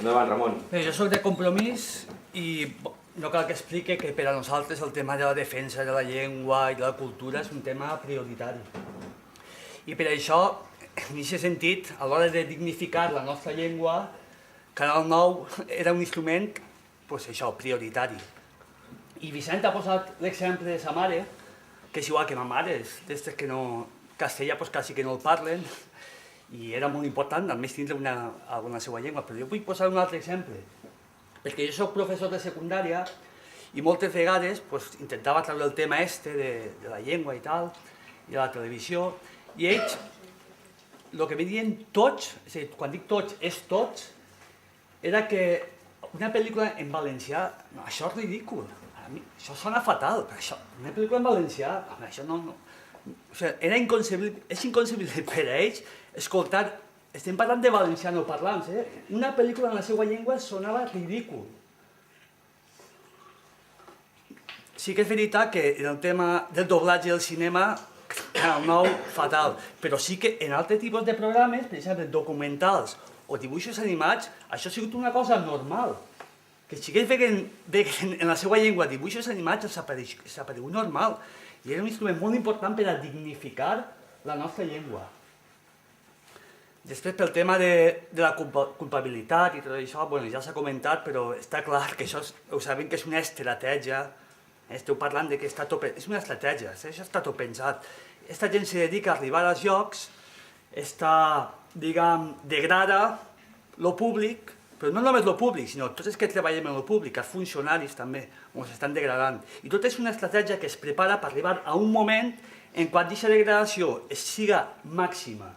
Endavant, Ramon. Bé, jo soc de Compromís i no cal que explique que per a nosaltres el tema de la defensa de la llengua i de la cultura és un tema prioritari. I per això, en aquest sentit, a l'hora de dignificar la nostra llengua, Canal 9 era un instrument, doncs això, prioritari. I Vicent ha posat l'exemple de sa mare, que és igual que ma mare, és d'estes que no... castellà doncs quasi que no el parlen, i era molt important, almenys tindre alguna seva llengua, però jo vull posar un altre exemple, perquè jo soc professor de secundària i moltes vegades intentava treure el tema de la llengua i tal, i de la televisió, i ells, el que me diuen tots, és a dir, quan dic tots és tots, era que una pel·lícula en valencià, no, això és ridícul, a mi, això sona fatal, això, una pel·lícula en valencià, això no... O sigui, era inconcebible, és inconcebible per a ells escoltar, estem parlant de valencianoparlants, una pel·lícula en la seva llengua sonava ridícul. Sí que és veritat que en el tema del doblatge del cinema, Canal 9, fatal, però sí que en altres tipus de programes, per exemple, documentals o dibuixos animats, això ha sigut una cosa normal. Que si que veien en la seva llengua dibuixos animats els ha aparegut normal. I era un instrument molt important per a dignificar la nostra llengua. Després, pel tema de la culpabilitat i tot això, ja s'ha comentat, però està clar que això ho sabem que és una estratègia. Esteu parlant que està tot... És una estratègia, això està tot pensat. Aquesta gent se dedica a arribar als llocs, degrada el públic, però no només el públic, sinó tots els que treballem en el públic, els funcionaris també, on s'estan degradant. I tot és una estratègia que es prepara per arribar a un moment en quan aquesta degradació siga màxima.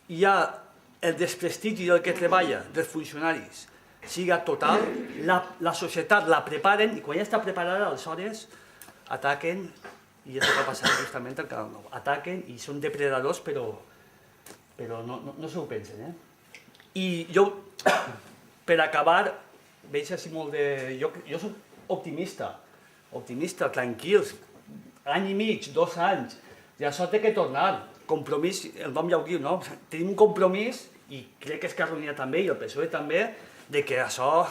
Hi ha el desprestigi del que treballa, dels funcionaris, siga total, la societat la preparen i quan ja està preparada, aleshores ataquen, i és el que ha passat justament al Canal 9. Ataquen i són depredadors, però no s'ho pensen. I jo, per acabar, veig així molt de... Jo soc optimista, tranquils, any i mig, 2 anys, i això té que tornar. Compromís, el nom ja ho diu, no? Tenim un compromís, i crec que Esquerra Unida també, i el PSOE també, de que això,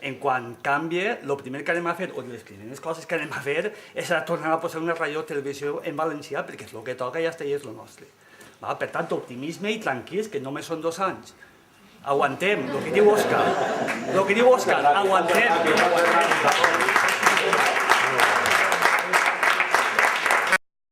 en quan canvi, el primer que anem a fer, o les primeres coses que anem a fer, és tornar a posar una ràdio o televisió en valencià, perquè és el que toca i ja està, i és el nostre. Per tant, optimisme i tranquils, que només són 2 anys. Aguantem, el que diu Òscar, aguantem.